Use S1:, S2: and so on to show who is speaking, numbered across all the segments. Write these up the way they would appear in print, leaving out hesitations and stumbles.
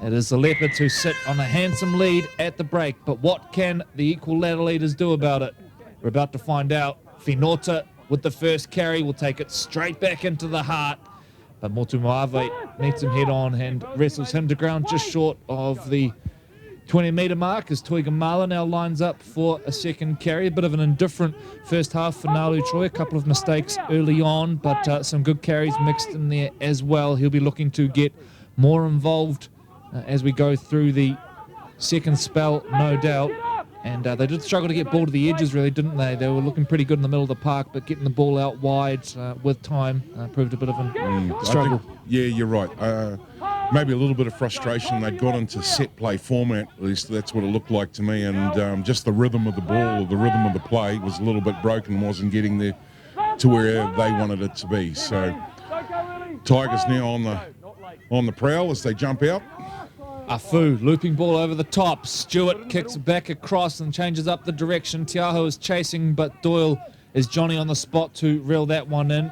S1: It is the Leopards who sit on a handsome lead at the break, but what can the equal ladder leaders do about it? We're about to find out. Finota with the first carry will take it straight back into the heart, but Motumoave meets him head on and wrestles him to ground just short of the 20-metre mark as Tuigamala now lines up for a second carry. A bit of an indifferent first half for Nalu Troy. A couple of mistakes early on, but some good carries mixed in there as well. He'll be looking to get more involved as we go through the second spell, no doubt. And they did struggle to get ball to the edges, really, didn't they? They were looking pretty good in the middle of the park, but getting the ball out wide with time proved a bit of a struggle.
S2: Yeah, you're right. Maybe a little bit of frustration. They'd got into set play format, at least that's what it looked like to me, and just the rhythm of the ball, or the rhythm of the play was a little bit broken, wasn't getting there to where they wanted it to be. So Tigers now on the prowl as they jump out.
S1: Afu, looping ball over the top. Stewart kicks back across and changes up the direction. Tiaho is chasing, but Doyle is Johnny on the spot to reel that one in.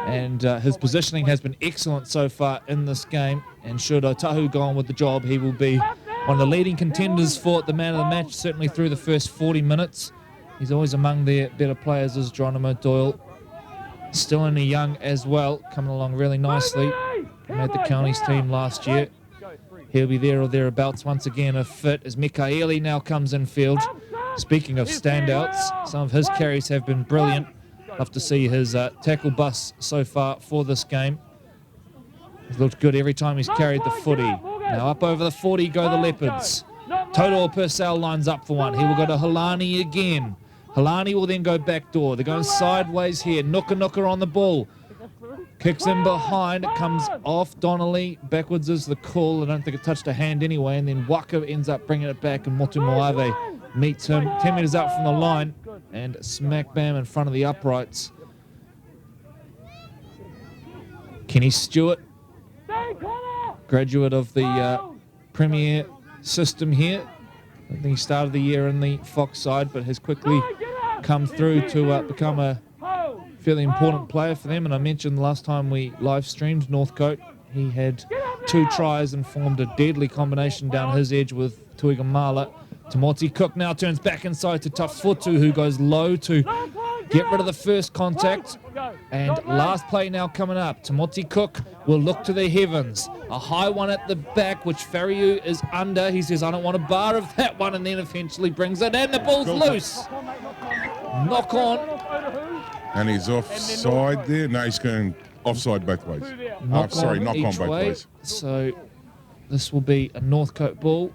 S1: And his positioning has been excellent so far in this game. And should Otahuhu go on with the job, he will be one of the leading contenders for the man of the match, certainly through the first 40 minutes. He's always among their better players, is Geronimo Doyle. Still only young as well, coming along really nicely. He made the counties team last year. He'll be there or thereabouts once again if fit, as Mikaeli now comes in field. Speaking of standouts, some of his carries have been brilliant. Love to see his tackle bust so far for this game. He's looked good every time he's carried the footy. Now up over the 40 go the Leopards. Toto Purcell lines up for one. He will go to Halani again. Halani will then go back door. They're going sideways here. Nuka on the ball. Kicks in behind, it comes off Donnelly. Backwards is the call. I don't think it touched a hand anyway. And then Waka ends up bringing it back, and Motumoave meets him 10 metres out from the line and smack bam in front of the uprights. Kenny Stewart, graduate of the Premier system here. I think he started the year in the Fox side, but has quickly come through to become a fairly important player for them. And I mentioned the last time we live streamed Northcote, he had 2 tries and formed a deadly combination down his edge with Tuigamala. Tamoti Cook now turns back inside to Tafutu, who goes low to get rid of the first contact. And last play now coming up. Tamoti Cook will look to the heavens. A high one at the back, which Fariu is under. He says, I don't want a bar of that one, and then eventually brings it, and the ball's loose. Knock on.
S2: And he's offside there. No, he's going offside both ways. Knock on both ways.
S1: So this will be a Northcote ball.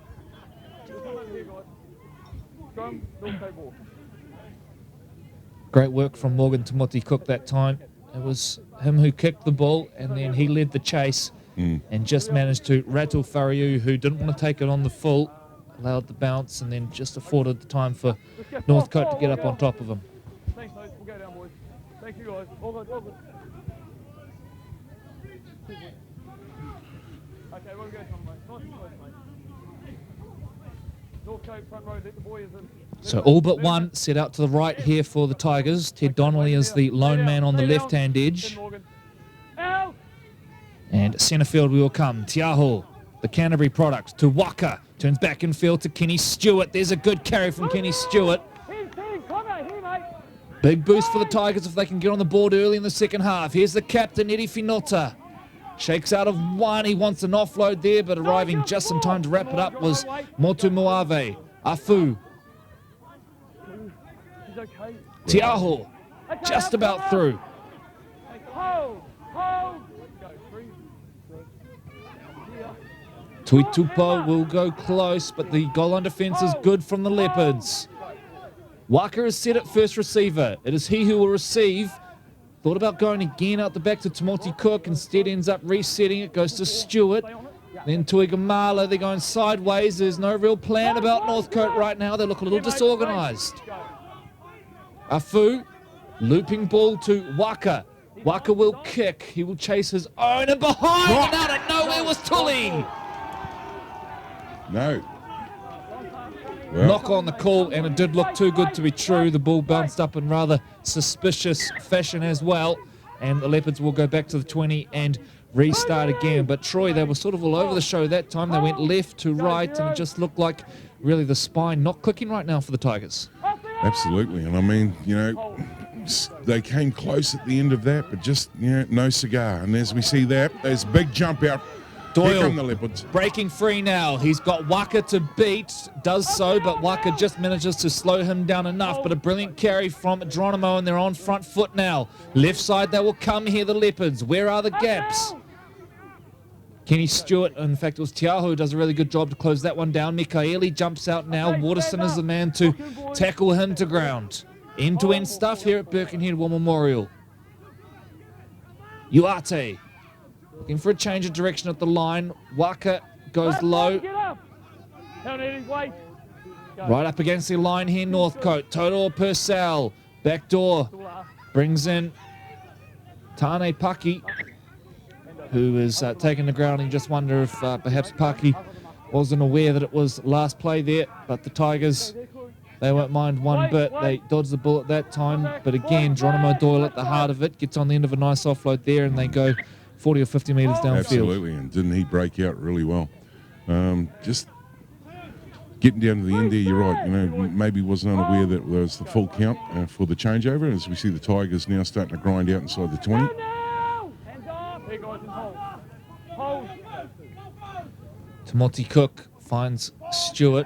S1: Great work from Morgan Tamoti Cook that time. It was him who kicked the ball, and then he led the chase and just managed to rattle Fariu, who didn't want to take it on the full, allowed the bounce, and then just afforded the time for Northcote to get up on top of him.
S3: Thanks, mate. We'll go down, boys. Thank you, guys. All good, all good. Okay, we'll go some, mate. Nice and close, mate. Northcote front row, let the boys in.
S1: So all but one set out to the right here for the Tigers. Ted Donnelly is the lone man on the left-hand edge. And centre field we will come. Tiaho, the Canterbury product, to Waka. Turns back in field to Kenny Stewart. There's a good carry from Kenny Stewart. Big boost for the Tigers if they can get on the board early in the second half. Here's the captain, Eddie Finota. Shakes out of one. He wants an offload there, but arriving just in time to wrap it up was Motumoave. Afu. Tiaho, just about through. Tuitupo will go close, but the goal line defence is good from the Leopards. Waka is set at first receiver. It is he who will receive. Thought about going again out the back to Tamoti Cook. Instead ends up resetting it. Goes to Stewart. Then Tuigamala. They're going sideways. There's no real plan about Northcote right now. They look a little disorganised. Afu. Looping ball to Waka. Waka will kick. He will chase his own. And behind and out of nowhere was Tully.
S2: No. Well.
S1: Knock on the call, and it did look too good to be true. The ball bounced up in rather suspicious fashion as well, and the Leopards will go back to the 20 and restart again. But Troy, they were sort of all over the show that time. They went left to right, and it just looked like really the spine not clicking right now for the Tigers.
S2: Absolutely. And I mean, they came close at the end of that, but just, no cigar. And as we see that, there's a big jump out. Here come the
S1: Doyle
S2: Leopards.
S1: breaking free now. He's got Waka to beat, does so, but Waka just manages to slow him down enough. But a brilliant carry from Geronimo, and they're on front foot now. Left side, they will come here, the Leopards. Where are the gaps? Kenny Stewart, in fact, it was Tiaho who does a really good job to close that one down. Mikaeli jumps out now. Waterson is the man to tackle him to ground. End-to-end stuff here at Birkenhead War Memorial. Uate looking for a change of direction at the line. Waka goes low. Right up against the line here, Northcote. Total Purcell. Back door. Brings in Tane Paki, who is taking the ground. And just wonder if perhaps Paki wasn't aware that it was last play there. But the Tigers, they won't mind one bit. They dodged the ball at that time. But again, Geronimo Doyle at the heart of it. Gets on the end of a nice offload there, and they go 40 or 50 metres downfield.
S2: Absolutely, and didn't he break out really well? Just getting down to the end there, you're right. Maybe wasn't unaware that it was the full count for the changeover. As we see the Tigers now starting to grind out inside the 20.
S1: Timothy Cook finds Stewart.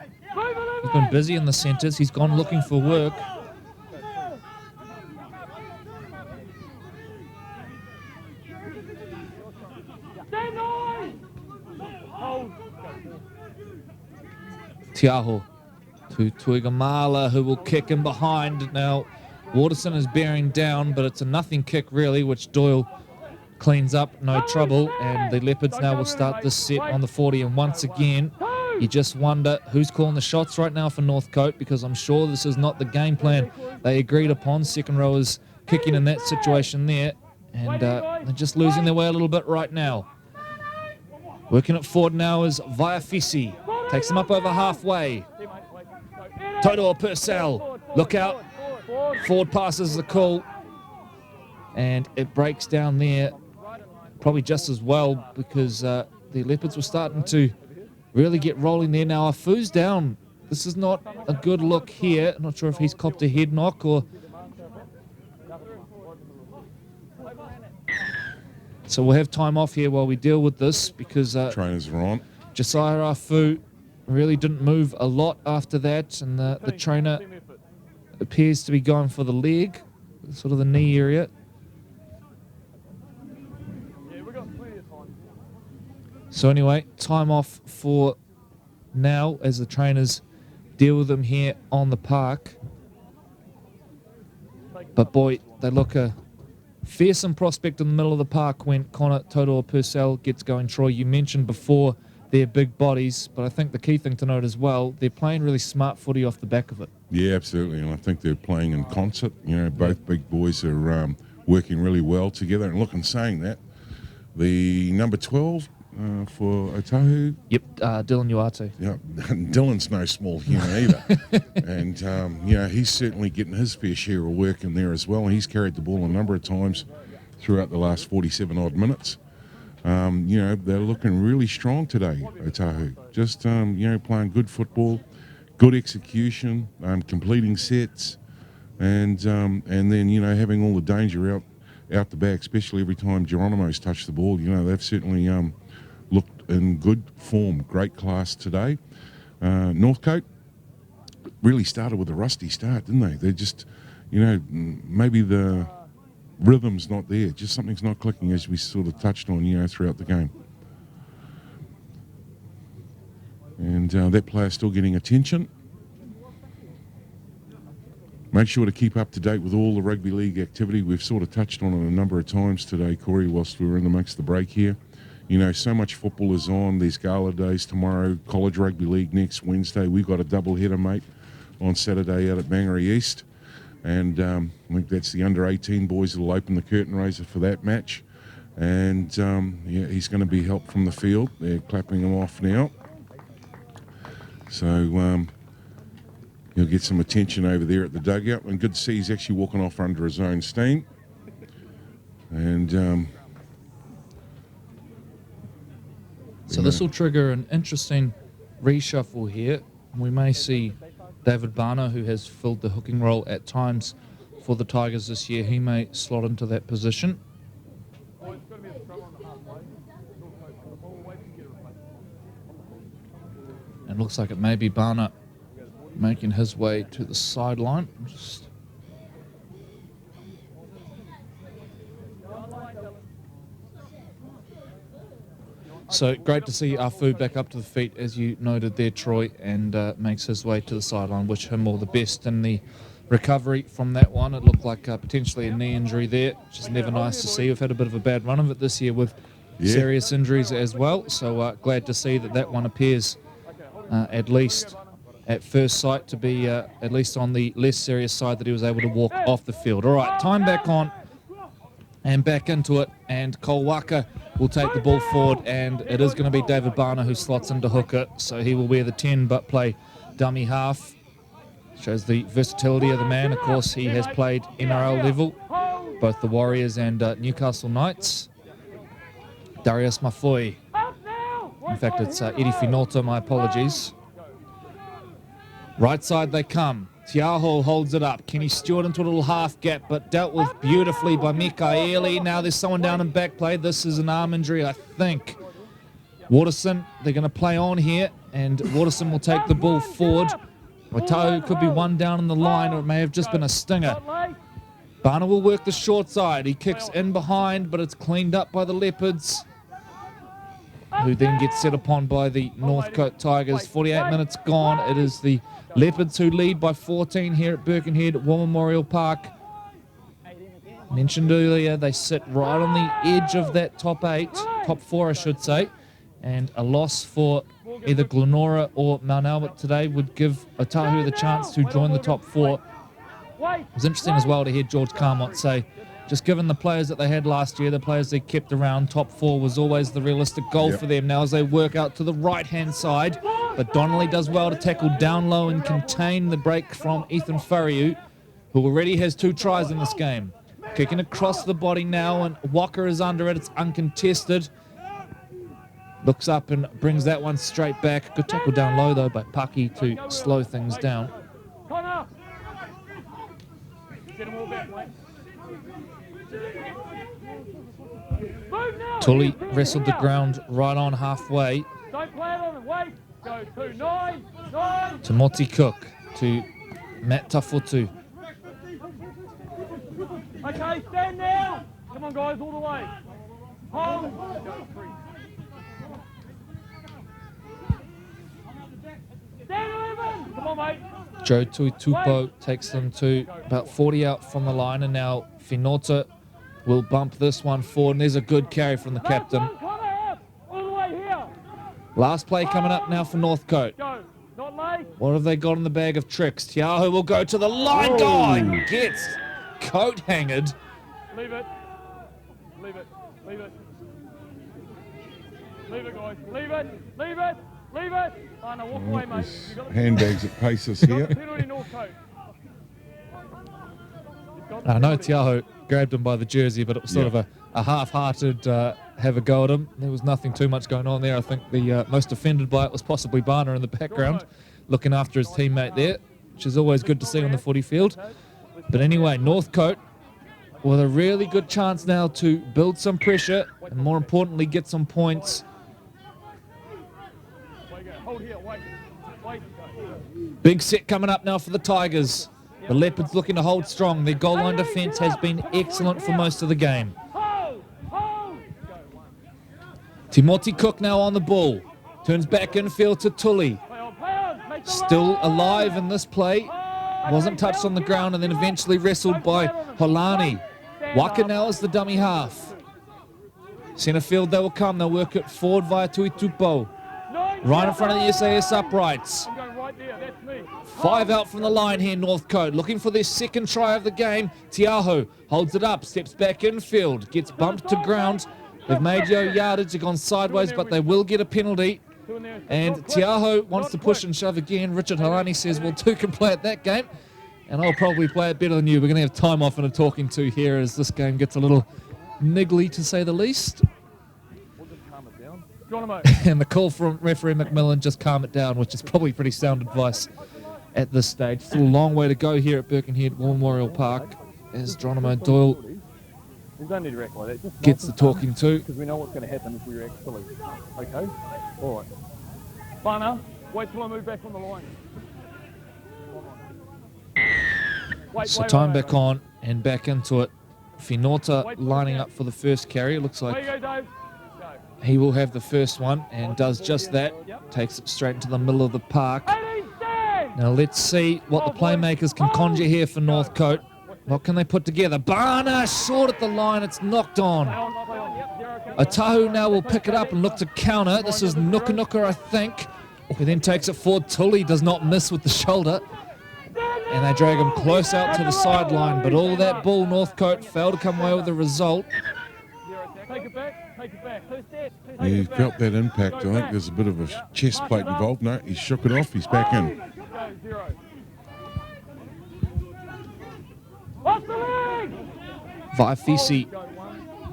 S1: He's been busy in the centres. He's gone looking for work. Tiaho to Tuigamala, who will kick him behind. Now, Waterson is bearing down, but it's a nothing kick, really, which Doyle cleans up, no trouble. And the Leopards now will start this set on the 40. And once again, you just wonder who's calling the shots right now for Northcote, because I'm sure this is not the game plan they agreed upon. Second row is kicking in that situation there. And they're just losing their way a little bit right now. Working it forward now is Viafisi. Takes him up over halfway. Toto Purcell, look out. Forward passes the call. And it breaks down there probably just as well, because the Leopards were starting to really get rolling there. Now, Afu's down. This is not a good look here. I'm not sure if he's copped a head knock or... So we'll have time off here while we deal with this, because
S2: Trainers are on.
S1: Josiah Afu really didn't move a lot after that, and the trainer appears to be going for the leg, sort of the knee area. So anyway, time off for now as the trainers deal with them here on the park. But boy, they look a fearsome prospect in the middle of the park when Connor Toto Purcell gets going. Troy, you mentioned before their big bodies, but I think the key thing to note as well, they're playing really smart footy off the back of it.
S2: Yeah, absolutely, and I think they're playing in concert. Both big boys are working really well together. And look, in saying that, the number 12 for Otahuhu.
S1: Yep, Dylan Uate.
S2: Yeah, Dylan's no small human either. And, he's certainly getting his fair share of work in there as well. He's carried the ball a number of times throughout the last 47-odd minutes. They're looking really strong today, Otahuhu. Just, playing good football, good execution, completing sets, and then, having all the danger out the back, especially every time Geronimo's touched the ball. They've certainly looked in good form, great class today. Northcote really started with a rusty start, didn't they? They're just, maybe the rhythm's not there. Just something's not clicking, as we sort of touched on, throughout the game. And that player's still getting attention. Make sure to keep up to date with all the rugby league activity. We've sort of touched on it a number of times today, Corey, whilst we were in amongst the break here. So much football is on. There's gala days tomorrow, college rugby league next Wednesday. We've got a double header, mate, on Saturday out at Mangere East. And I think that's the under-18 boys that will open the curtain raiser for that match. And, he's going to be helped from the field. They're clapping him off now. So he'll get some attention over there at the dugout. And good to see he's actually walking off under his own steam. And
S1: So this will trigger an interesting reshuffle here. We may see David Barner, who has filled the hooking role at times for the Tigers this year. He may slot into that position. And looks like it may be Barner making his way to the sideline. So great to see Otahuhu back up to the feet, as you noted there, Troy, and makes his way to the sideline. Wish him all the best in the recovery from that one. It looked like potentially a knee injury there, which is never nice to see. We've had a bit of a bad run of it this year with serious injuries as well. So glad to see that that one appears, at least at first sight, to be at least on the less serious side, that he was able to walk off the field. All right, time back on and back into it, and Cole Waka will take the ball forward, and it is going to be David Barner who slots into hooker, so he will wear the 10 but play dummy half. Shows the versatility of the man. Of course, he has played NRL level, both the Warriors and Newcastle Knights. Darius Mafoi. In fact, it's Eddie Finotto, my apologies. Right side they come. Tiaho holds it up. Kenny Stewart into a little half gap, but dealt with beautifully by Mikaeli. Now there's someone down in back play. This is an arm injury, I think. Waterson, they're going to play on here, and Waterson will take the ball forward. Otahuhu could be one down in the line, or it may have just been a stinger. Barner will work the short side. He kicks in behind, but it's cleaned up by the Leopards, who then gets set upon by the Northcote Tigers. 48 minutes gone. It is the Leopards who lead by 14 here at Birkenhead War Memorial Park. Mentioned earlier, they sit right on the edge of that top four, I should say. And a loss for either Glenora or Mount Albert today would give Otahuhu the chance to join the top four. It was interesting as well to hear George Carmont say, just given the players that they had last year, the players they kept around, top four was always the realistic goal for them. Now as they work out to the right-hand side, but Donnelly does well to tackle down low and contain the break from Ethan Fariu, who already has 2 tries in this game. Kicking across the body now, and Walker is under it. It's uncontested. Looks up and brings that one straight back. Good tackle down low, though, by Paki to slow things down. Tully wrestled the ground right on halfway. To Moti Cook, to Matt Tafotu.
S3: Okay, stand now. Come on, guys, all the way. Hold. Stand 11. Come on, mate.
S1: Joe Tuitupo takes them to about 40 out from the line, and now Finota will bump this one forward, and there's a good carry from the captain. Last play coming up now for Northcote. What have they got in the bag of tricks? Tiaho will go to the line. Oh, gets coat hangered.
S3: Leave it. Leave it. Leave it. Leave it, guys. Leave it. Leave it. Leave it. Oh, no, walk away, mate.
S2: Handbags at paces here.
S1: I know Tiaho grabbed him by the jersey, but it was sort of a half-hearted have a go at him. There was nothing too much going on there. I think the most offended by it was possibly Barner in the background, looking after his teammate there, which is always good to see on the footy field. But anyway, Northcote with a really good chance now to build some pressure and, more importantly, get some points. Big set coming up now for the Tigers. The Leopards looking to hold strong. Their goal line defence has been excellent for most of the game. Timothy Cook now on the ball. Turns back infield to Tully. Still alive in this play. Wasn't touched on the ground and then eventually wrestled by Holani. Waka now is the dummy half. Centre field they will come. They'll work it forward via Tuitupo. Right in front of the SAS uprights. 5 out from the line here, Northcote. Looking for their second try of the game. Tiaho holds it up, steps back infield, gets bumped to ground. They've made yardage, they've gone sideways, but they will get a penalty. And Tiaho wants to push and shove again. Richard Halani says, well, 2 can play at that game, and I'll probably play it better than you. We're going to have time off and a talking to here as this game gets a little niggly, to say the least.
S3: Geronimo.
S1: And the call from referee McMillan, just calm it down, which is probably pretty sound advice at this stage. Still a long way to go here at Birkenhead War Memorial Park as Geronimo Doyle
S3: We don't need to react like that. Just
S1: gets the talking to.
S3: because we know what's going to happen if we react silly. Okay? All right. Bana, wait till I move back on the line.
S1: So time back on and back into it. Finota lining up for the first carry. It looks
S3: There
S1: like
S3: you go, Dave. Go.
S1: he will have the first one and does just that. Takes it straight into the middle of the park.
S3: 18 stand!
S1: Now let's see what the playmakers can conjure here for Northcote. What can they put together? Bana short at the line. It's knocked on.
S3: Play on. Yep, zero, okay.
S1: Otahuhu now will pick it up and look to counter. This is Nuka, I think. He then takes it forward. Tully does not miss with the shoulder. And they drag him close out to the sideline. But all that ball, Northcote failed to come away with the result.
S3: Take it back. Take it back.
S2: He felt that impact. I think there's a bit of a chest plate involved. No, he shook it off. He's back in.
S3: Go, zero. Off the leg!
S1: Vaifisi,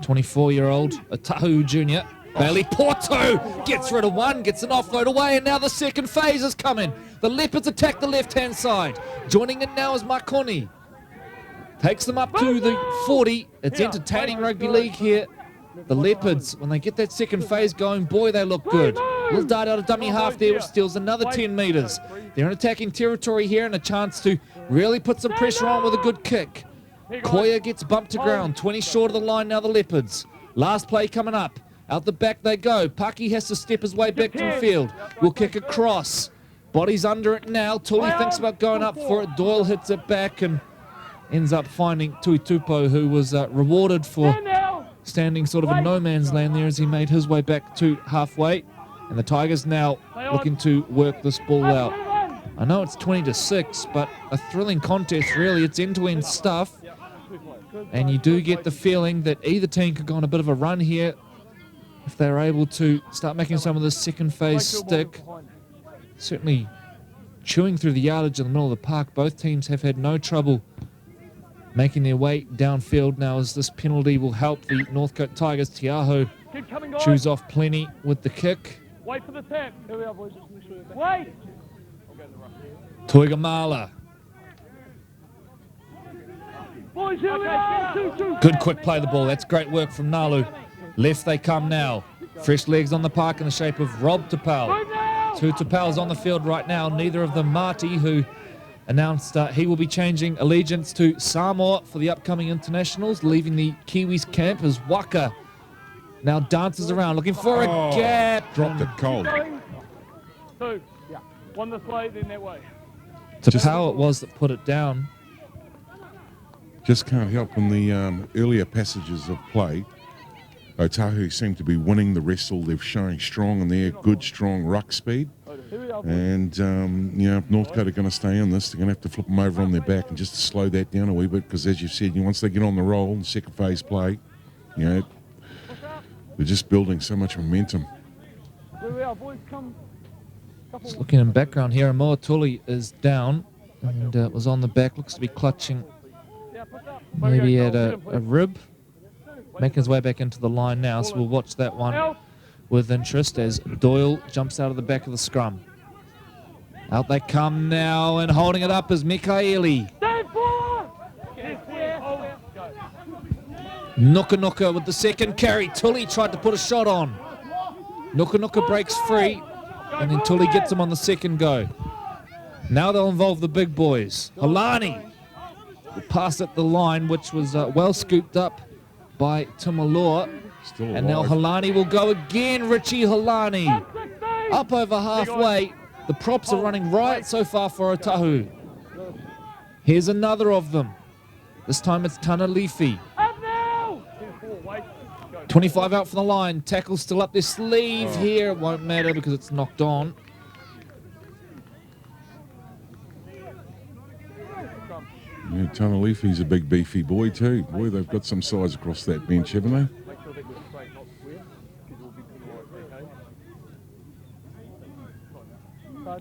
S1: 24-year-old Otahuhu Jr. Bailey Porto gets rid of one, gets an offload away, and now the second phase is coming. The Leopards attack the left-hand side. Joining in now is Marconi. Takes them up to the 40. It's entertaining rugby league here. The Leopards, when they get that second phase going, boy, they look good. Little dart out of dummy half there, which steals another 10 metres. They're in attacking territory here and a chance to really put some pressure on with a good kick. Koya gets bumped to ground, 20 short of the line now, the Leopards. Last play coming up. Out the back they go. Paki has to step his way back from field. Will kick across. Body's under it now. Tully thinks about going up for it. Doyle hits it back and ends up finding Tuitupo, who was rewarded for standing sort of in no man's land there as he made his way back to halfway. And the Tigers now looking to work this ball out. I know it's 20-6, but a thrilling contest really. It's end-to-end stuff. And you do get the feeling that either team could go on a bit of a run here if they're able to start making some of the second phase stick. Certainly chewing through the yardage in the middle of the park. Both teams have had no trouble making their way downfield now as this penalty will help the Northcote Tigers. Tiaho chews off plenty with the kick.
S3: Wait for the tap. Here we are, boys. Wait!
S1: Tuigamala.
S3: Boys, here we are. 2-2.
S1: Good quick play of the ball. That's great work from Nalu. Left they come now. Fresh legs on the park in the shape of Rob Tapau. Two Tapau's on the field right now. Neither of them Marty, who announced he will be changing allegiance to Samoa for the upcoming internationals, leaving the Kiwis camp as Waka now dances around looking for a gap.
S2: Dropped it cold.
S3: 2. Yeah. One this way, then that way.
S1: Tapau it was that put it down.
S2: Just can't help in the earlier passages of play. Otahuhu seem to be winning the wrestle. They're showing strong in there, good, strong ruck speed. And, you know, if Northcote are going to stay in this, they're going to have to flip them over on their back and just slow that down a wee bit because, as you said, once they get on the roll in second phase play, you know, they're just building so much momentum.
S1: Just looking in background here, Moa Tully is down and was on the back, looks to be clutching maybe at a rib. Making his way back into the line now, so we'll watch that one with interest as Doyle jumps out of the back of the scrum. Out they come now, and holding it up is Mikaeli. Nuka with the second carry. Tully tried to put a shot on. Nuka breaks free, and then Tully gets him on the second go. Now they'll involve the big boys. Halani will pass at the line, which was well scooped up by Timaloa. And now Halani will go again. Richie Halani up over halfway. The props are running right so far for Otahuhu. Here's another of them. This time it's Tanalifi. 25 out from the line. Tackle still up their sleeve here. It won't matter because it's knocked on.
S2: Yeah, Tanalifi's a big beefy boy too. Boy, they've got some size across that bench, haven't they?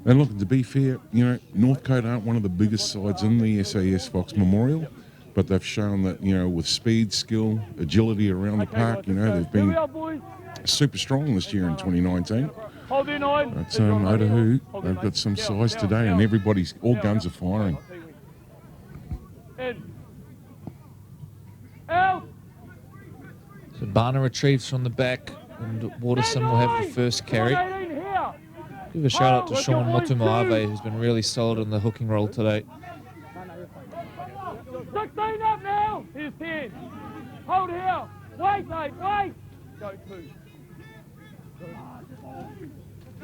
S2: And look, to be fair, you know, Northcote aren't one of the biggest sides in the SAS Fox Memorial. but they've shown that, with speed, skill, agility around the park, they've been super strong this year in 2019.
S3: Hold in on.
S2: But Otahuhu, they've got some size today, and all guns are firing.
S3: Out.
S1: So Barner retrieves from the back, and Waterson will have the first carry. Give a shout out to Sean Motumoave, who's been really solid in the hooking role today.
S3: 16 up now. Here's 10. Hold here. Wait, mate, wait. Go 2.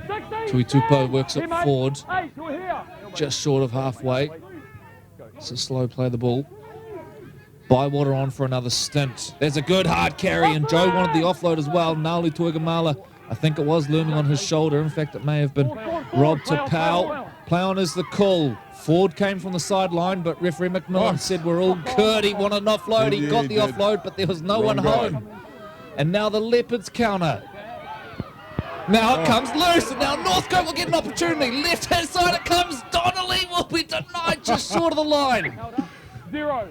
S3: 16.
S1: Tuitupo works it
S3: Here,
S1: forward,
S3: Hey, you're here.
S1: just short of halfway. It's a slow play the ball. Bywater on for another stint. There's a good hard carry, and Joe wanted the offload as well. Nali Tuigamala, I think it was looming on his shoulder. In fact, it may have been Rob Tapau. Play on is the call. Ford came from the sideline, but referee McMillan said we're all good. He wanted an offload. He got the offload, but there was no one home. And now the Leopards counter. Now it comes loose, and now Northcote will get an opportunity. Left-hand side it comes. Donnelly will be denied just short of the line.
S3: 0.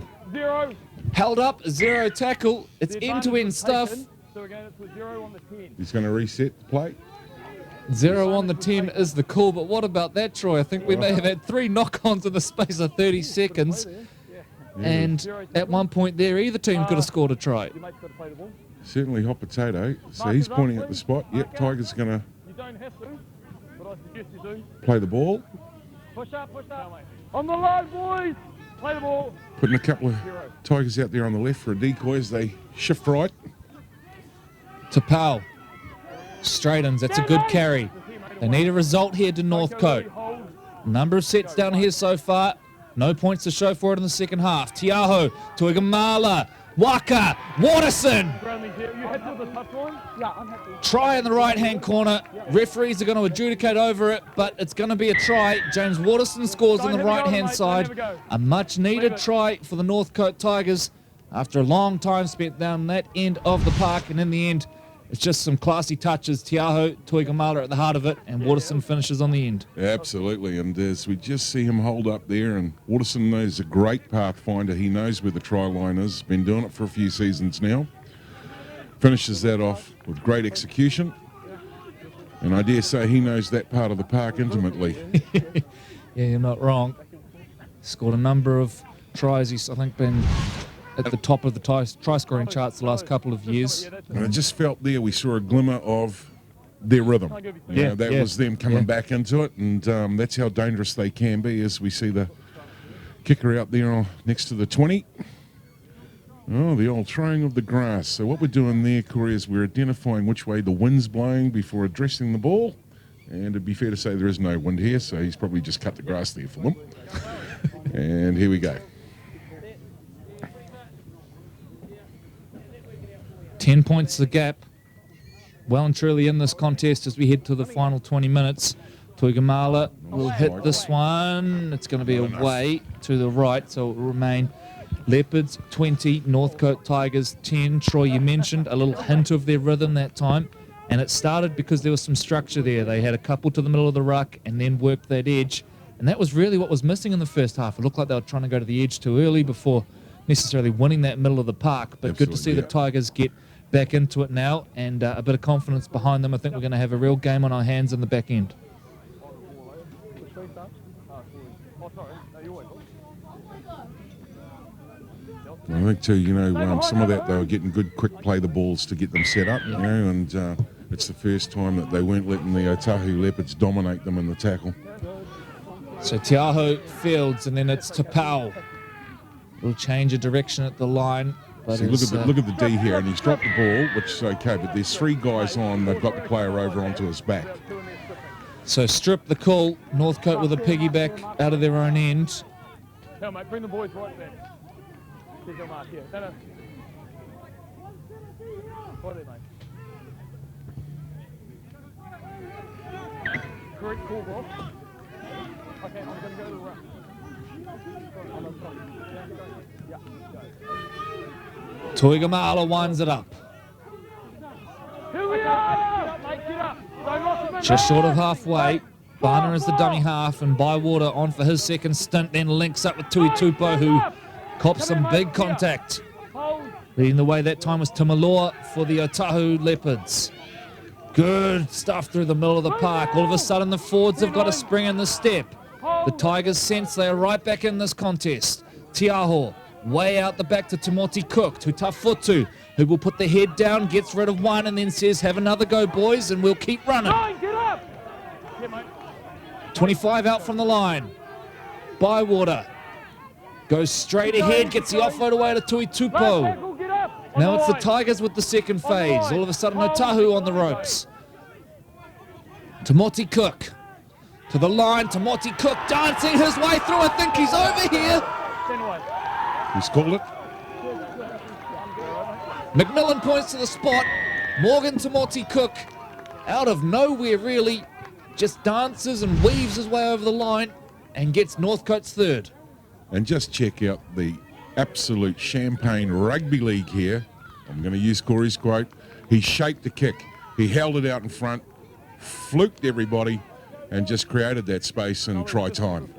S1: Held up, 0 tackle. It's end-to-end stuff.
S3: So again, it's a 0 on the 10.
S2: He's going to reset the play.
S1: 0 on the 10 is the call, but what about that, Troy? I think we may have had 3 knock-ons in the space of 30 seconds. And at one point there, either team could have scored a try.
S2: Certainly hot potato. So he's pointing at the spot. Yep, Tiger's going to
S3: You don't have to, but I suggest you do.
S2: play the ball.
S3: Push up, mate. On the line, boys. Play the ball.
S2: Putting a couple of Tigers out there on the left for a decoy as they shift right.
S1: Tapau straightens. That's a good carry. They need a result here to Northcote. Number of sets down here so far. No points to show for it in the second half. Tiaho, Tuigamala, Waka, Waterson. Try in the right-hand corner. Referees are going to adjudicate over it, but it's going to be a try. James Waterson scores on the right-hand side. A much-needed try for the Northcote Tigers after a long time spent down that end of the park, and in the end, it's just some classy touches. Tiaho, Tuigamala at the heart of it, and Waterson finishes on the end.
S2: Absolutely, and as we just see him hold up there, and Waterson knows a great pathfinder. He knows where the try line is. Been doing it for a few seasons now. Finishes that off with great execution. And I dare say he knows that part of the park intimately.
S1: Yeah, you're not wrong. Scored a number of tries. He's, I think, been at the top of the try-scoring charts the last couple of years.
S2: And I just felt there we saw a glimmer of their rhythm. That was them coming back into it, and that's how dangerous they can be as we see the kicker out there next to the 20. Oh, the old throwing of the grass. So what we're doing there, Corey, is we're identifying which way the wind's blowing before addressing the ball. And it'd be fair to say there is no wind here, so he's probably just cut the grass there for them. And here we go.
S1: 10 points the gap. Well and truly in this contest as we head to the final 20 minutes. Tuigamala will hit this one. It's going to be away to the right, so it will remain Leopards 20, Northcote Tigers 10. Troy, you mentioned a little hint of their rhythm that time, and it started because there was some structure there. They had a couple to the middle of the ruck and then worked that edge, and that was really what was missing in the first half. It looked like they were trying to go to the edge too early before necessarily winning that middle of the park, but good to see the Tigers get back into it now, and a bit of confidence behind them. I think we're going to have a real game on our hands in the back end.
S2: I think too, some of that they were getting good quick play the balls to get them set up, and it's the first time that they weren't letting the Otahuhu Leopards dominate them in the tackle.
S1: So Tiaho fields, and then it's Tapau. Will change of direction at the line. But
S2: see, look at the D here, and he's dropped the ball, which is okay, but there's 3 guys on. They've got the player over onto his back.
S1: So strip the call. Northcote with a piggyback out of their own end.
S3: Tell mate, bring the boys right back. Mark here. No. Right there, mate. Correct call, Rob. Okay, I'm going to go to the ruck. Yeah, go.
S1: Tuigamala winds it up.
S3: Here we are! Mate, get up.
S1: Just short of halfway. Barner is the dummy half, and Bywater on for his second stint, then links up with Tuitupo, who Cops some big contact. Leading the way that time was Timaloa for the Otahuhu Leopards. Good stuff through the middle of the park. All of a sudden the forwards have got a spring in the step. The Tigers sense they are right back in this contest. Tiaho way out the back to Timoti Cook, to Tafutu, who will put the head down, gets rid of one and then says, have another go boys and we'll keep running. 25 out from the line. Bywater goes straight ahead, gets the offload away to Tui Tupo. Now it's the Tigers with the second phase. All of a sudden Otahuhu on the ropes. Timoti Cook to the line. Timoti Cook dancing his way through. I think he's over here.
S2: He's called it.
S1: McMillan points to the spot. Morgan Timoti Cook out of nowhere really just dances and weaves his way over the line and gets Northcote's third.
S2: And just check out the absolute champagne rugby league here. I'm going to use Corey's quote. He shaped the kick. He held it out in front, fluked everybody, and just created that space and try time.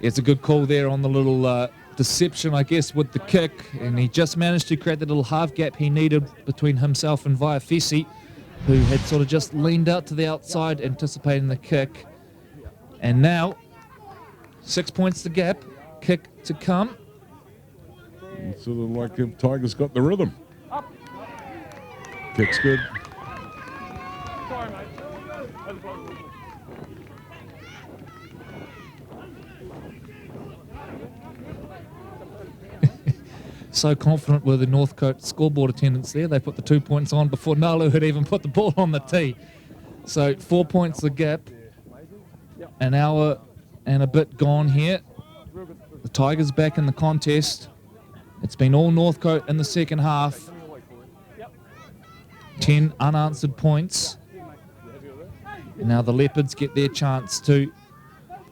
S1: It's a good call there on the little deception, I guess, with the kick. And he just managed to create the little half gap he needed between himself and Vaiafisi, who had sort of just leaned out to the outside, anticipating the kick. And now, 6 points the gap. Kick to come.
S2: It's sort of like the Tigers got the rhythm. Kick's good.
S3: Sorry, mate.
S1: So confident with the Northcote scoreboard attendance there. They put the 2 points on before Nalu had even put the ball on the tee. So 4 points the gap. An hour and a bit gone here. The Tigers back in the contest. It's been all Northcote in the second half. 10 unanswered points. Now the Leopards get their chance to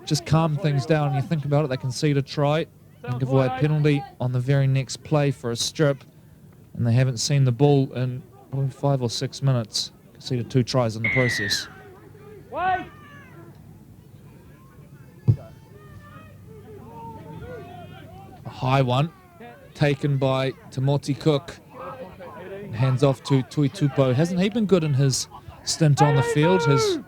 S1: just calm things down. You think about it, they concede a try and give away a penalty on the very next play for a strip. And they haven't seen the ball in probably 5 or 6 minutes. Conceded 2 tries in the process. A high one taken by Timoti Cook. Hands off to Tui Tupo. Hasn't he been good in his stint on the field? Has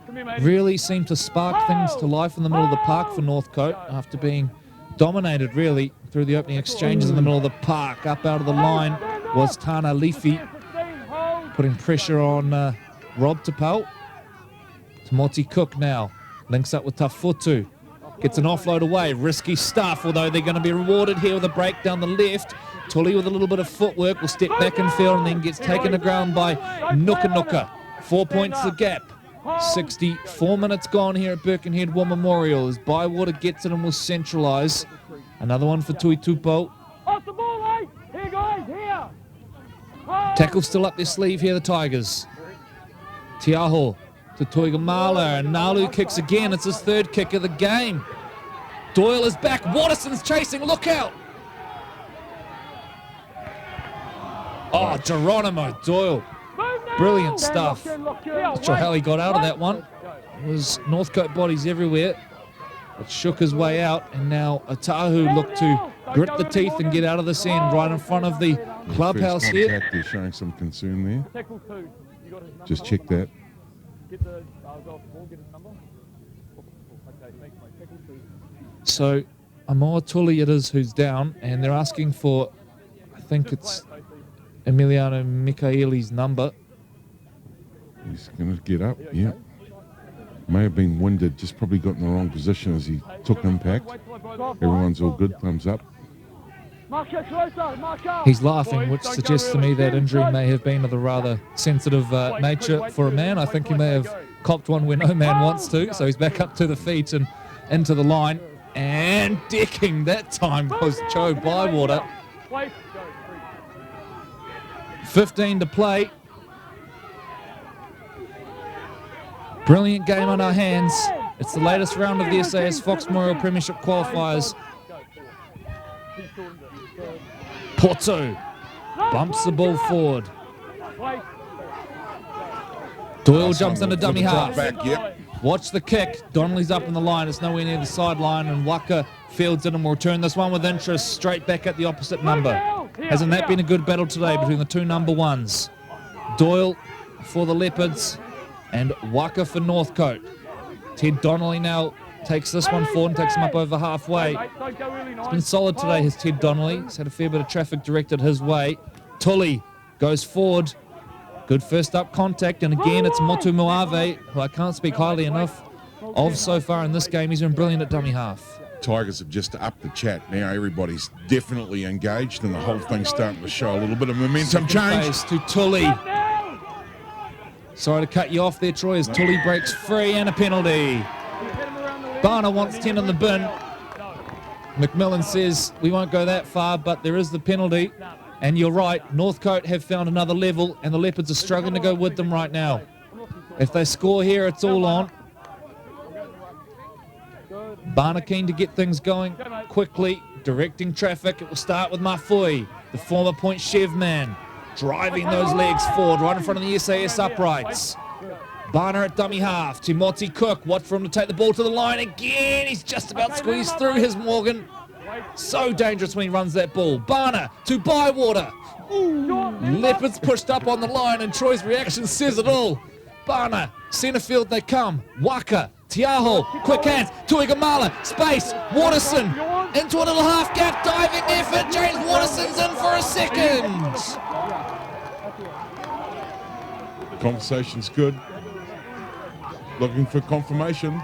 S1: really seemed to spark things to life in the middle of the park for Northcote after being dominated really through the opening exchanges in the middle of the park. Up out of the line was Tana Leafy, putting pressure on Rob Tapau. Timoti Cook now links up with Tafutu. Gets an offload away. Risky stuff, although they're going to be rewarded here with a break down the left. Tully with a little bit of footwork will step back in field and then gets taken to ground by Nuka Nuka. 4 points the gap. 64 minutes gone here at Birkenhead War Memorial as Bywater gets it and will centralise. Another one for Tui Tupo. Tackle still up their sleeve here, the Tigers. Tiaho to Tuigamala, and Nalu kicks again. It's his third kick of the game. Doyle is back. Watterson's chasing. Look out. Oh, Geronimo Doyle. Brilliant stuff. Not sure how he got out of that one. It was Northcote bodies everywhere. It shook his way out, and now Otahuhu looked to grit the teeth and get out of this end right in front of the clubhouse here.
S2: They're showing some concern there. Just check that.
S1: So Amoa Tully it is who's down, and they're asking for, I think it's Emiliano Michaeli's number.
S2: He's going to get up, yeah. May have been winded, just probably got in the wrong position as he took impact. Everyone's all good, thumbs up.
S1: He's laughing, which suggests to me that injury may have been of a rather sensitive nature for a man. I think he may have copped one where no man wants to, so he's back up to the feet and into the line. And decking that time was Joe Bywater. 15 to play. Brilliant game on our hands. It's the latest round of the SAS Fox Memorial Premiership qualifiers. Porto bumps the ball forward. Doyle jumps into dummy half. Watch the kick. Donnelly's up in the line. It's nowhere near the sideline, and Waka fields it and will return this one with interest straight back at the opposite number. Hasn't that been a good battle today between the two number ones? Doyle for the Leopards and Waka for Northcote. Ted Donnelly now takes this one forward and takes him up over halfway. It's been solid today, his Ted Donnelly. He's had a fair bit of traffic directed his way. Tully goes forward. Good first up contact, and again it's Motu Muave, who I can't speak highly enough of so far in this game. He's been brilliant at dummy half.
S2: Tigers have just upped the chat. Now everybody's definitely engaged and the whole thing's starting to show a little bit of momentum change.
S1: Phase to Tully. Sorry to cut you off there, Troy, as Tully breaks free and a penalty. Barner wants 10 in the bin. McMillan says we won't go that far, but there is the penalty. And you're right, Northcote have found another level and the Leopards are struggling to go with them right now. If they score here, it's all on. Barner keen to get things going quickly, directing traffic. It will start with Mafui, the former Point Chev man, driving those legs forward right in front of the SAS uprights. Barner at dummy half. Timothy Cook, watch for him to take the ball to the line again. He's just about squeezed through his Morgan. So dangerous when he runs that ball. Barner to Bywater. Leopards pushed up on the line and Troy's reaction says it all. Barner, centre field they come. Waka, Tiaho, quick hands, Tuigamala, space, Waterson, into a little half gap, diving effort, James Waterson's in for a second.
S2: Conversation's good. Looking for confirmation.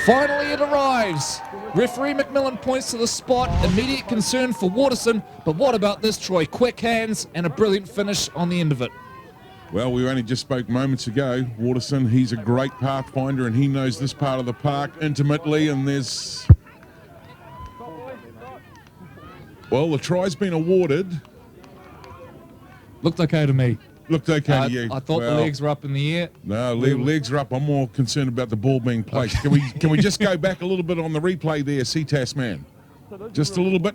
S1: Finally it arrives. Referee McMillan points to the spot. Immediate concern for Waterson, but what about this, Troy? Quick hands and a brilliant finish on the end of it.
S2: Well, we only just spoke moments ago. Waterson, he's a great pathfinder and he knows this part of the park intimately, and there's... Well, the try's been awarded.
S1: Looked okay to me.
S2: Looked okay to you.
S1: I thought the legs were up in the air.
S2: No, legs are up. I'm more concerned about the ball being placed. Can we just go back a little bit on the replay there, CTAS man? Just a little bit.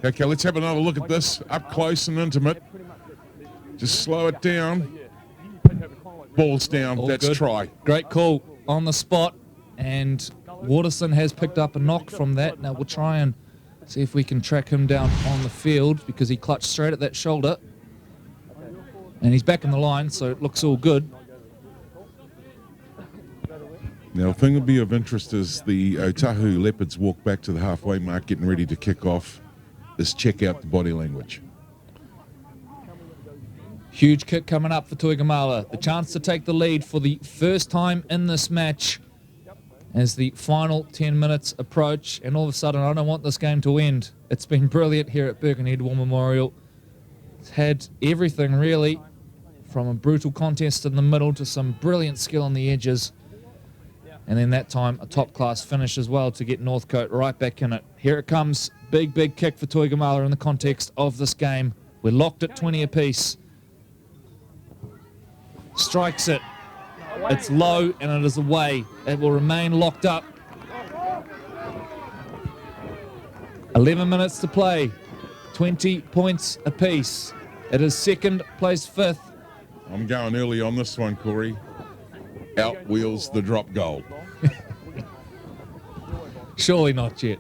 S2: Okay, let's have another look at this. Up close and intimate. Just slow it down. Ball's down. That's
S1: good.
S2: Try.
S1: Great call on the spot. And Waterson has picked up a knock from that. Now we'll try and see if we can track him down on the field because he clutched straight at that shoulder. And he's back in the line, so it looks all good.
S2: Now, the thing that will be of interest is the Otahuhu Leopards walk back to the halfway mark, getting ready to kick off, is check out the body language.
S1: Huge kick coming up for Tuigamala. The chance to take the lead for the first time in this match as the final 10 minutes approach. And all of a sudden, I don't want this game to end. It's been brilliant here at Birkenhead War Memorial. It's had everything, really, from a brutal contest in the middle to some brilliant skill on the edges. And then that time, a top-class finish as well to get Northcote right back in it. Here it comes. Big, big kick for Tuigamala in the context of this game. We're locked at 20 apiece. Strikes it. It's low and it is away. It will remain locked up. 11 minutes to play. 20 points apiece. It is second, place fifth.
S2: I'm going early on this one, Corey. Out wheels the drop goal.
S1: Surely not yet.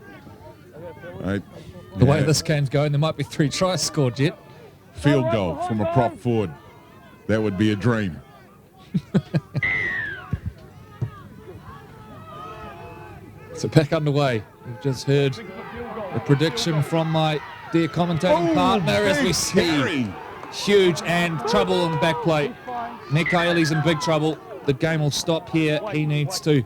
S1: The way this game's going, there might be 3 tries scored yet.
S2: Field goal from a prop forward. That would be a dream.
S1: So back underway. We've just heard a prediction from my dear commentating partner as we see huge and trouble in back plate. Nekaeli's in big trouble. The game will stop here. He needs to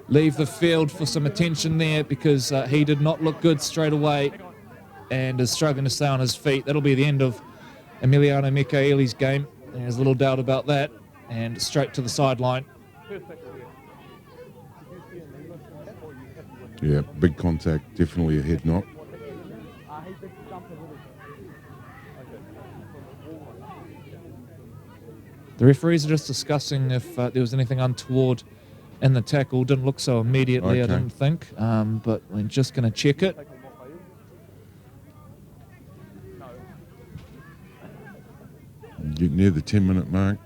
S1: leave the field for some attention there because he did not look good straight away and is struggling to stay on his feet. That'll be the end of Emiliano Nekaeli's game. There's little doubt about that. And straight to the sideline.
S2: Yeah, big contact, definitely a head knock.
S1: The referees are just discussing if there was anything untoward in the tackle. Didn't look so immediately, I didn't think. But we're just going to check it.
S2: Getting near the 10-minute mark.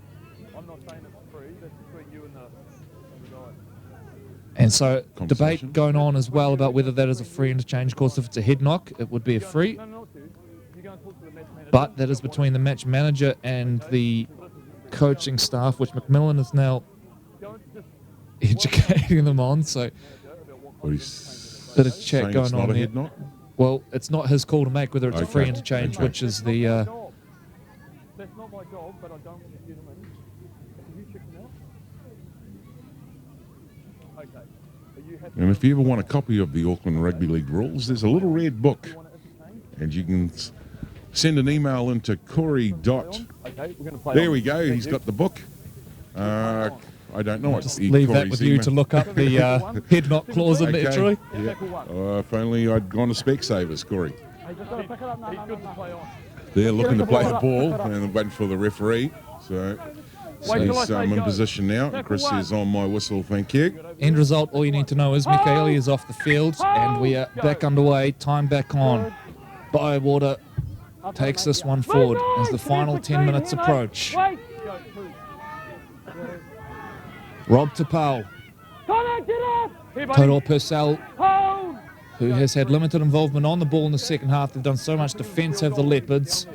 S1: And so
S2: Conversation.
S1: debate going on as well about whether that is a free interchange. Of course, if it's a head knock, it would be a free. But that is between the match manager and the coaching staff, which McMillan is now educating them on. So
S2: Well, he's
S1: bit of chat
S2: saying
S1: going
S2: it's
S1: on
S2: not a
S1: there.
S2: head knock.
S1: Well, it's not his call to make whether it's a free
S2: Okay,
S1: interchange,
S2: okay.
S1: which is the
S3: That's not my job, but I don't want to get him in. Can you check him out? Okay. Are you happy?
S2: And if you ever want a copy of the Auckland Rugby League rules, there's a little red book, and you can send an email into Corey.
S3: Okay, we're going to play
S2: There
S3: on.
S2: we go.
S3: Thank
S2: He's
S3: you.
S2: got the book. I don't know what
S1: just leave that
S2: Corey's
S1: with you
S2: email.
S1: to look up the head knock clause in there,
S2: Okay.
S1: Troy.
S2: Yeah. If only I'd gone to Specsavers, Corey.
S3: He's good to play on.
S2: They're looking to play the ball and they're waiting for the referee. So
S3: Wait till I
S2: he's
S3: say
S2: in
S3: go.
S2: position now.
S3: Tackle
S2: Chris
S3: one.
S2: is on my whistle, thank you.
S1: End result, all you need to know is Michaeli is off the field and we are back underway, time back on. Bywater takes this one forward as the final 10 minutes approach. Rob Tapau, Total Purcell, who has had limited involvement on the ball in the second half. They've done so much defence, have the Leopards.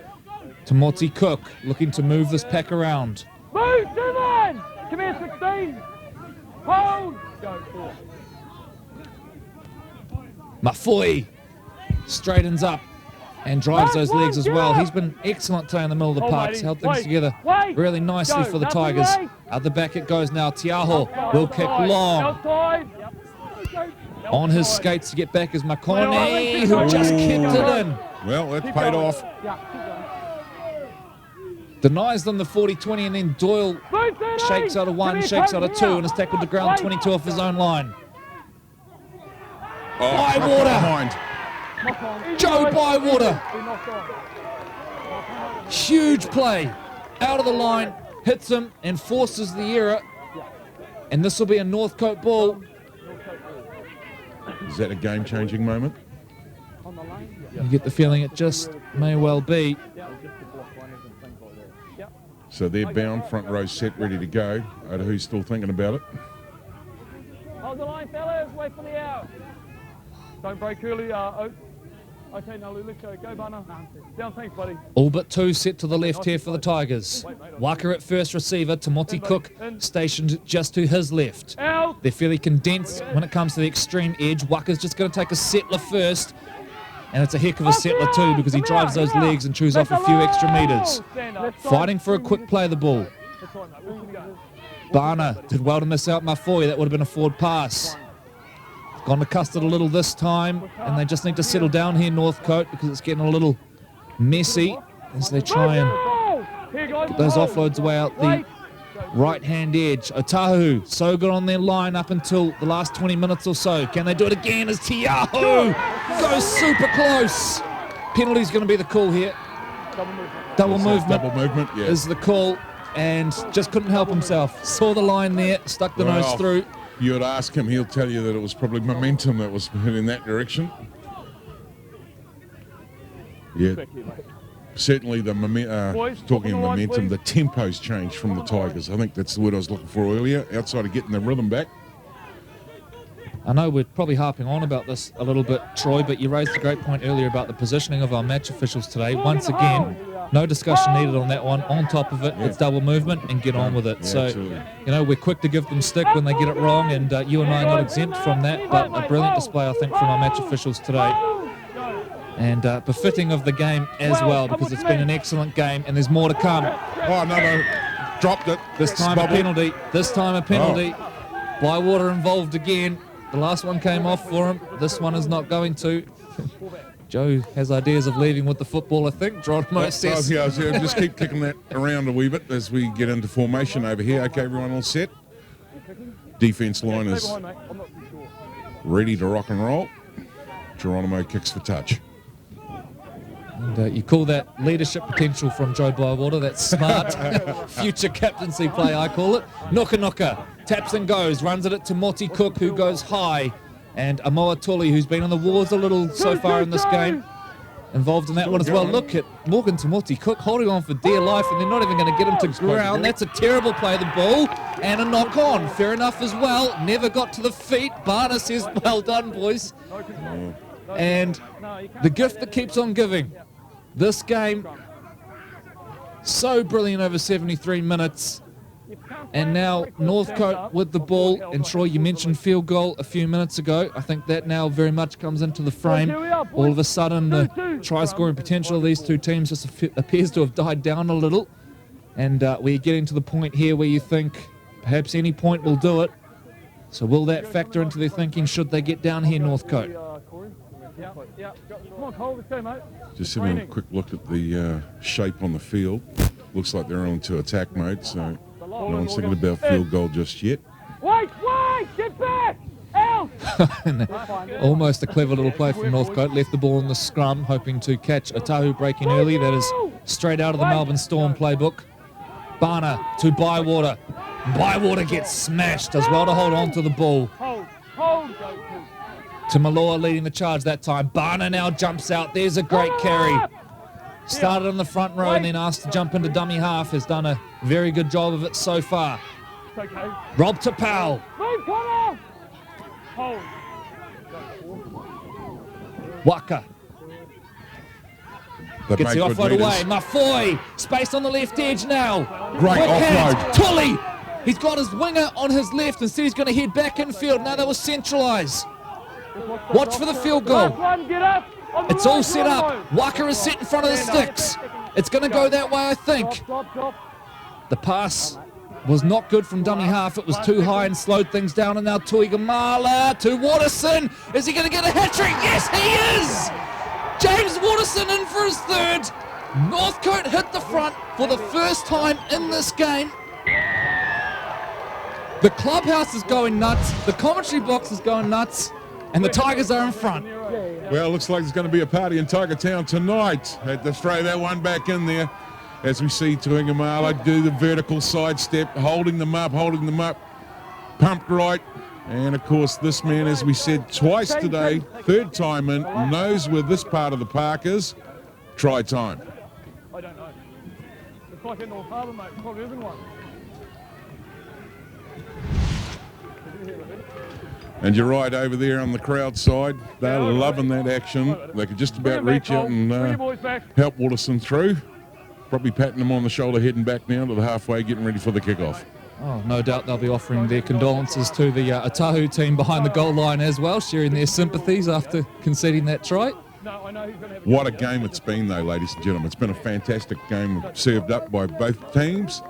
S1: Timothy Cook looking to move this pack around.
S3: Move, Dylan! Come here, 16. Hold! Go, 4.
S1: Mafoi straightens up and drives those legs as well. He's been excellent today in the middle of the park. He's held things together really nicely for the Tigers. Out the back it goes now. Tiaho will kick long.
S3: Outside.
S1: On his skates to get back is Makoni, who just kicked it in.
S2: Well, that's paid off.
S1: Denies them the 40-20, and then Doyle shakes out of one, shakes out of two, and is tackled to ground 22 off his own line. Bywater.
S2: Behind.
S1: Joe Bywater. Huge play. Out of the line, hits him and forces the error. And this will be a Northcote ball.
S2: Is that a game-changing moment?
S1: You get the feeling it just may well be.
S2: So they're bound, front row set, ready to go. Otahuhu's still thinking about it.
S3: Hold the line, fellas. Wait for the out. Don't break early, Oak. Okay, now let's go. Go, Bunner. Down, thanks, buddy.
S1: All but two set to the left here for the Tigers. Waka at first receiver. Timothy Cook stationed just to his left.
S3: Out.
S1: They're fairly condensed when it comes to the extreme edge. Waka's just going to take a settler first. And it's a heck of a settler too because he drives those legs and chews off a few extra metres. Fighting for a quick play of the ball. Barner did well to miss out Mafoi. That would have been a forward pass. Gone to custard a little this time, and they just need to settle down here, Northcote, because it's getting a little messy as they try and get those offloads away out the right-hand edge. Otahuhu, so good on their line up until the last 20 minutes or so. Can they do it again as Tiahu goes super close? Penalty's going to be the call here. Double movement
S2: Yeah.
S1: is the call, and just couldn't help himself. Saw the line there, stuck the nose through.
S2: You would ask him, he'll tell you that it was probably momentum that was heading in that direction. Yeah. Certainly the talking of momentum, the tempo's changed from the Tigers. I think that's the word I was looking for earlier, outside of getting the rhythm back.
S1: I know we're probably harping on about this a little bit, Troy, but you raised a great point earlier about the positioning of our match officials today. Once again, no discussion needed on that one. On top of it, it's double movement and get on with it.
S2: Yeah,
S1: so,
S2: absolutely.
S1: you know, we're quick to give them stick when they get it wrong, and you and I are not exempt from that, but a brilliant display, I think, from our match officials today. And befitting of the game as well, because it's been an excellent game, and there's more to come.
S2: Oh, no, dropped it.
S1: This time a penalty. This time a penalty. Bywater involved again. The last one came off for him. This one is not going to. Joe has ideas of leaving with the football, I think. Geronimo says.
S2: Yeah, just keep kicking that around a wee bit as we get into formation over here. Okay, everyone all set? Defence line is ready to rock and roll. Geronimo kicks for touch.
S1: And you call that leadership potential from Joe Bywater. That's smart future captaincy play, I call it. Nuka taps and goes, runs it at Timothy Cook, who goes high. And Amoa Tully, who's been on the wars a little so far in this game. involved in that one as well. Look at Morgan Tamuti Cook holding on for dear life, and they're not even going to get him to ground. That's a terrible play of the ball, and a knock on. Fair enough as well. Never got to the feet. Barna says, well done, boys. And the gift that keeps on giving. This game, so brilliant over 73 minutes. And now Northcote with the ball. And Troy, you mentioned field goal a few minutes ago. I think that now very much comes into the frame. All of a sudden, the try-scoring potential of these two teams just appears to have died down a little. And we're getting to the point here where you think perhaps any point will do it. So will that factor into their thinking should they get down here, Northcote?
S2: Just having a quick look at the shape on the field. Looks like they're into attack mode, so no one's thinking about field goal just yet.
S3: Wait, get back! Out!
S1: Almost a clever little play from Northcote. Left the ball in the scrum, hoping to catch Otahuhu breaking early. That is straight out of the Melbourne Storm playbook. Barna to Bywater. Bywater gets smashed. Does well to hold on to the ball.
S3: Hold.
S1: To Maloa leading the charge that time. Barna now jumps out. There's a great carry. Started on the front row and then asked to jump into dummy half. Has done a very good job of it so far.
S3: Okay.
S1: Rob to Powell.
S3: Move, Connor! Hold.
S1: Waka.
S2: They've
S1: Gets the
S2: made good
S1: offload
S2: leaders.
S1: away. Mafoy. Space on the left edge now.
S2: Great
S1: Quick hands.
S2: offload.
S1: Tully. He's got his winger on his left. Instead he's going to head back infield. Now they will centralise. Watch for the field goal.
S3: Get up!
S1: It's all set up. Waka is set in front of the sticks. It's going to go that way, I think. The pass was not good from dummy half. It was too high and slowed things down. And now Tuigamala to Waterson. Is he going to get a hat-trick? Yes, he is! James Waterson in for his third. Northcote hit the front for the first time in this game. The clubhouse is going nuts. The commentary box is going nuts. And the Tigers are in front.
S2: Well, looks like there's going to be a party in Tiger Town tonight. Had to throw that one back in there as we see Tuigamala do the vertical sidestep, holding them up, pumped right. And, of course, this man, as we said twice today, third time in, knows where this part of the park is. Try time.
S3: I don't know. It's like in North Harbour, mate. It probably isn't one.
S2: And you're right over there on the crowd side. They're loving that action. They could just about reach out and help Waterson through. Probably patting them on the shoulder, heading back now to the halfway, getting ready for the kickoff.
S1: Oh, no doubt they'll be offering their condolences to the Otahuhu team behind the goal line as well, sharing their sympathies after conceding that try.
S2: What a game it's been, though, ladies and gentlemen. It's been a fantastic game served up by both teams.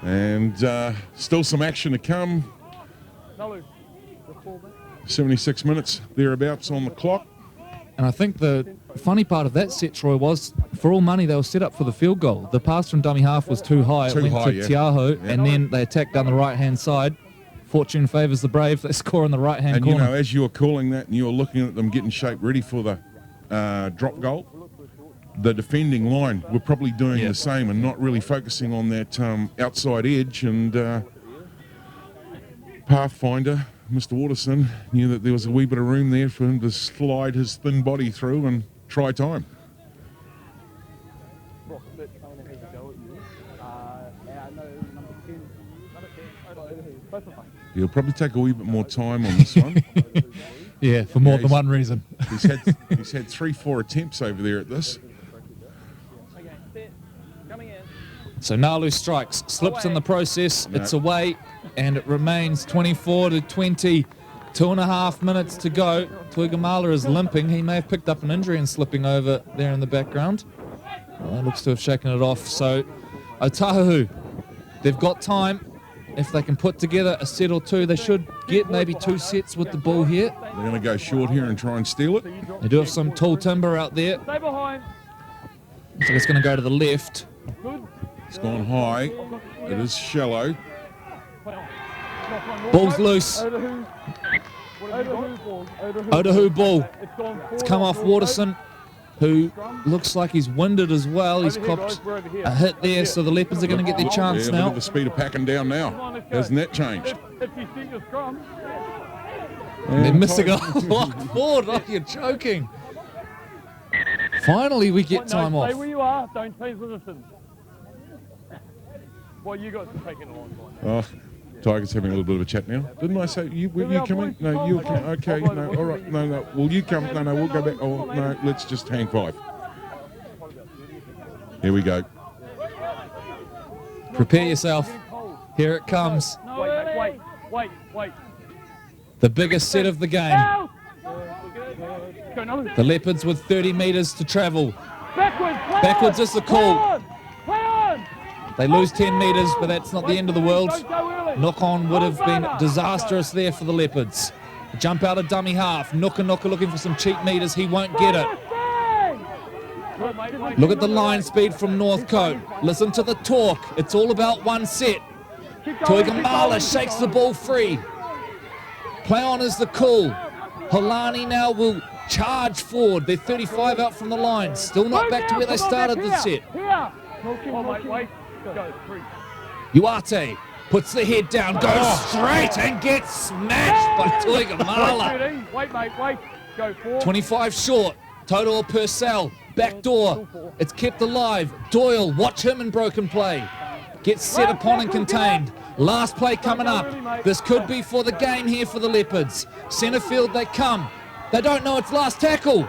S2: And still some action to come. 76 minutes thereabouts on the clock.
S1: And I think the funny part of that set, Troy, was for all money they were set up for the field goal. The pass from dummy half was too high. It went to Otahuhu, and then they attacked down the right-hand side. Fortune favours the brave. They score in the right-hand corner.
S2: And, you know, as you were calling that and you were looking at them getting shape ready for the drop goal, the defending line were probably doing the same and not really focusing on that outside edge. And Pathfinder, Mr. Waterson, knew that there was a wee bit of room there for him to slide his thin body through and try time. He'll probably take a wee bit more time on this one.
S1: Yeah, for more than one reason.
S2: He's had 3-4 attempts over there at this.
S1: So Nalu strikes, slips in the process. No. It's away, and it remains 24-20. 2.5 minutes to go. Tuigamala is limping. He may have picked up an injury and slipping over there in the background. Well, that looks to have shaken it off. So Otahuhu, they've got time. If they can put together a set or two, they should get maybe 2 sets with the ball here.
S2: They're going to go short here and try and steal it.
S1: They do have some tall timber out there.
S3: Stay behind.
S1: So it's going to go to the left.
S2: It's gone high. It is shallow.
S1: Ball's loose. Otahuhu ball. It's come off Waterson, who looks like he's winded as well. He's copped a hit there, so the Leopards are going to get their chance now.
S2: Look at the speed of packing down now. Hasn't that changed?
S1: And they're missing a lock forward. Oh, you're joking. Finally, we get time
S3: Stay
S1: off.
S3: where you are. Don't change positions. Well, you got to take it a long time.
S2: Oh, Tiger's having a little bit of a chat now. Didn't I say were you coming? No, you were coming. Okay, no, all right, no. Will you come? No, we'll go back. Oh, no, let's just hang 5. Here we go.
S1: Prepare yourself. Here it comes.
S3: Wait.
S1: The biggest set of the game. The Leopards with 30 metres to travel. Backwards is the call. They lose 10 metres, but that's not the end of the world. Knock on would have been disastrous there for the Leopards. Jump out of dummy half. Nooka looking for some cheap metres. He won't get it. Look at the line speed from Northcote. Listen to the talk. It's all about one set. Tuigamala shakes the ball free. Play on is the call. Holani now will charge forward. They're 35 out from the line. Still not back to where they started the set. Uate puts the head down, goes straight and gets smashed by Tuigamala.
S3: Wait. Go forward.
S1: 25 short. Total Purcell. Back door. It's kept alive. Doyle, watch him in broken play. Gets set upon and contained. Last play coming up. This could be for the game here for the Leopards. Centre field they come. They don't know it's last tackle.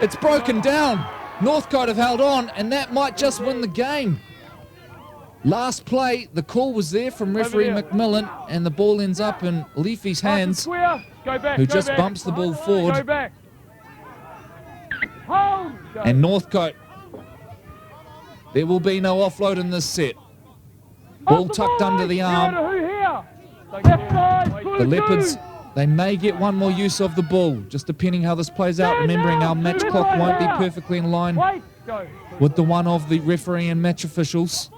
S1: It's broken down. Northcote have held on, and that might just win the game. Last play, the call was there from referee McMillan, and the ball ends up in Leafy's hands, who just bumps the ball forward. And Northcote, there will be no offload in this set. Ball tucked under the arm. The Leopards, they may get one more use of the ball, just depending how this plays out. Remembering our match clock won't be perfectly in line with the one of the referee and match officials,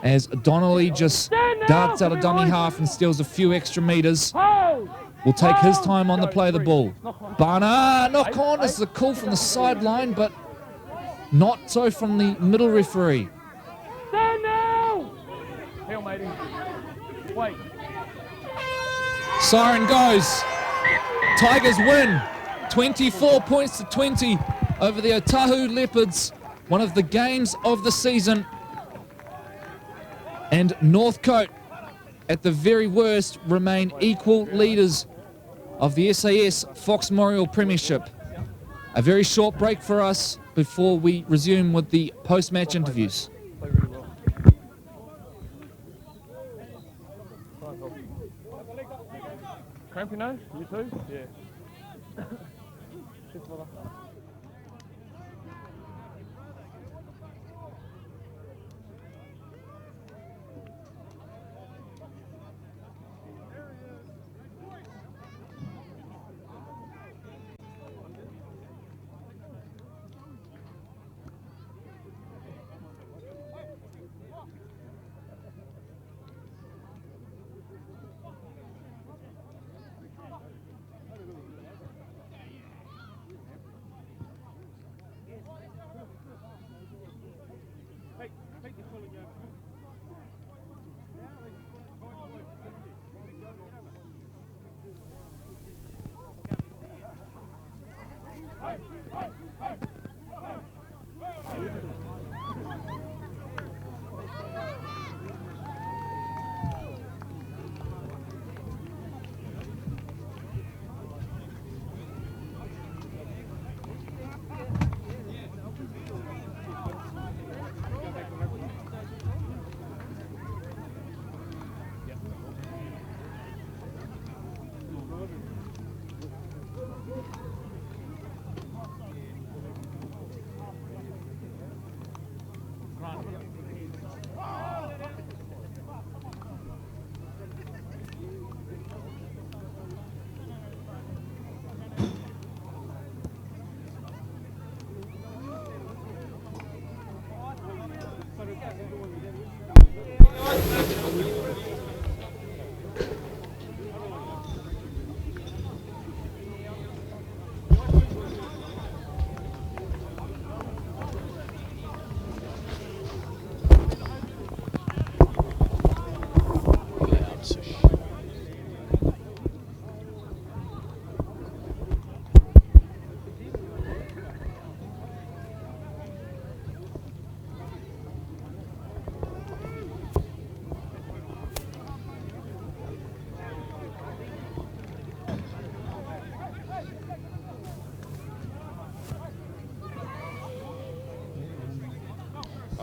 S1: as Donnelly just darts out of dummy half and steals a few extra metres. Will take his time on the play of the ball. Bana, knock on is the call from the sideline, but not so from the middle referee.
S3: Stand now! Hail, matey. Wait.
S1: Siren goes. Tigers win. 24 points to 20 over the Otahuhu Leopards. One of the games of the season. And Northcote, at the very worst, remain equal leaders of the SAS Fox Memorial Premiership. A very short break for us before we resume with the post-match interviews.
S3: Cramp your nose? You too? Yeah. Cheers, brother.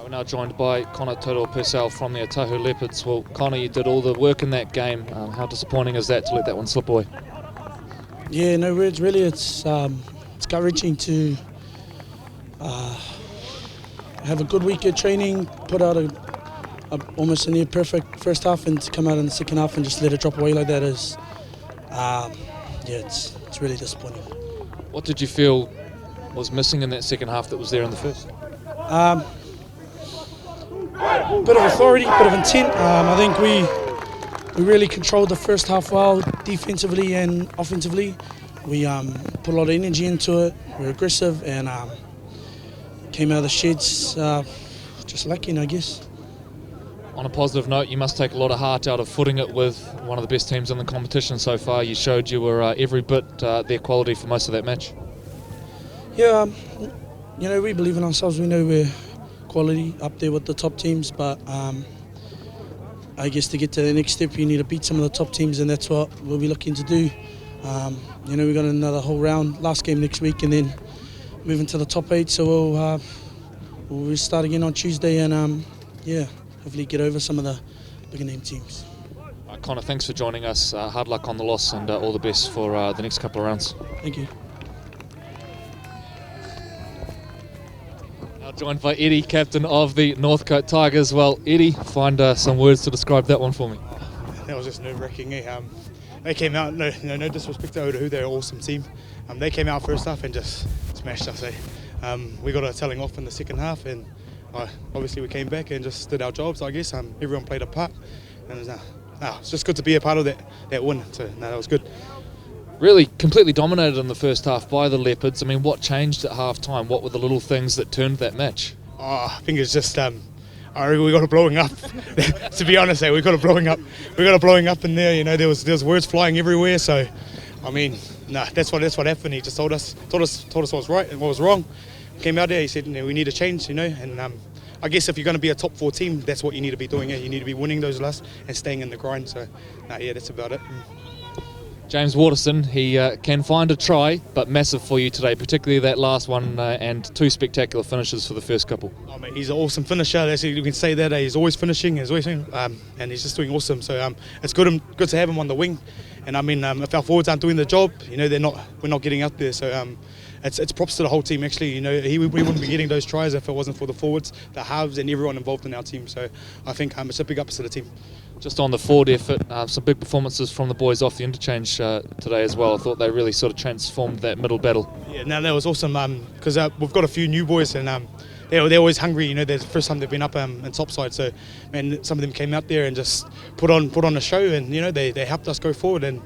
S1: We're now joined by Connor Toto Purcell from the Otahuhu Leopards. Well, Connor, you did all the work in that game. How disappointing is that to let that one slip away?
S4: Yeah, no words really. It's gut-wrenching to have a good week of training, put out almost a near perfect first half, and to come out in the second half and just let it drop away like that is, it's really disappointing.
S1: What did you feel was missing in that second half that was there in the first?
S4: Bit of authority, bit of intent. I think we really controlled the first half well, defensively and offensively. We put a lot of energy into it. We were aggressive and came out of the sheds just lacking, I guess.
S1: On a positive note, you must take a lot of heart out of footing it with one of the best teams in the competition so far. You showed you were every bit their quality for most of that match.
S4: Yeah, we believe in ourselves. We know we're quality up there with the top teams, but I guess to get to the next step, you need to beat some of the top teams, and that's what we'll be looking to do. We've got another whole round, last game next week, and then moving to the top 8. So we'll start again on Tuesday, and hopefully get over some of the bigger name teams.
S1: Connor, thanks for joining us. Hard luck on the loss, and all the best for the next couple of rounds.
S4: Thank you.
S1: Now joined by Eddie, captain of the Northcote Tigers. Well, Eddie, find some words to describe that one for me.
S5: That was just nerve-wracking. They came out, no disrespect to Otahuhu, they're an awesome team. They came out first half and just smashed us. We got a telling off in the second half, and obviously we came back and just did our jobs, I guess. Everyone played a part, and it's just good to be a part of that win. So that was good.
S1: Really completely dominated in the first half by the Leopards. I mean, what changed at half-time? What were the little things that turned that match?
S5: I think it's just we got a blowing up. To be honest, we got a blowing up. We got a blowing up in there. There was words flying everywhere. So, that's what happened. He just told us what was right and what was wrong. Came out there. He said, we need to change. And I guess if you're going to be a top 4 team, that's what you need to be doing. You need to be winning those last and staying in the grind. So, that's about it.
S1: James Waterson, he can find a try, but massive for you today, particularly that last one and 2 spectacular finishes for the first couple.
S5: He's an awesome finisher. You can say that. He's always finishing, and he's just doing awesome. So it's good to have him on the wing. And if our forwards aren't doing the job, we're not getting out there. So it's props to the whole team. Actually, we wouldn't be getting those tries if it wasn't for the forwards, the halves, and everyone involved in our team. So I think it's a big ups to the team.
S1: Just on the forward effort, some big performances from the boys off the interchange today as well. I thought they really sort of transformed that middle battle.
S5: Yeah, that was awesome because we've got a few new boys and they're always hungry. They're the first time they've been up in topside. So, some of them came out there and just put on a show, and they helped us go forward. And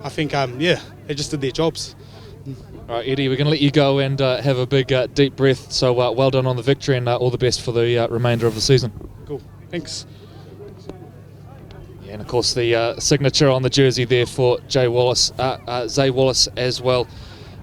S5: I think they just did their jobs.
S1: All right, Eddie, we're going to let you go and have a big deep breath. So well done on the victory, and all the best for the remainder of the season.
S5: Cool, thanks.
S1: And of course the signature on the jersey there for Zay Wallace as well,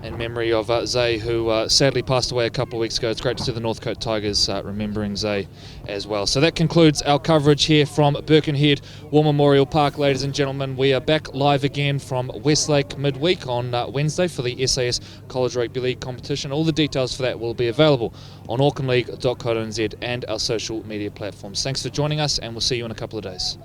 S1: in memory of Zay, who sadly passed away a couple of weeks ago. It's great to see the Northcote Tigers remembering Zay as well. So that concludes our coverage here from Birkenhead War Memorial Park, ladies and gentlemen. We are back live again from Westlake midweek on Wednesday for the SAS College Rugby League competition. All the details for that will be available on aucklandleague.co.nz and our social media platforms. Thanks for joining us, and we'll see you in a couple of days.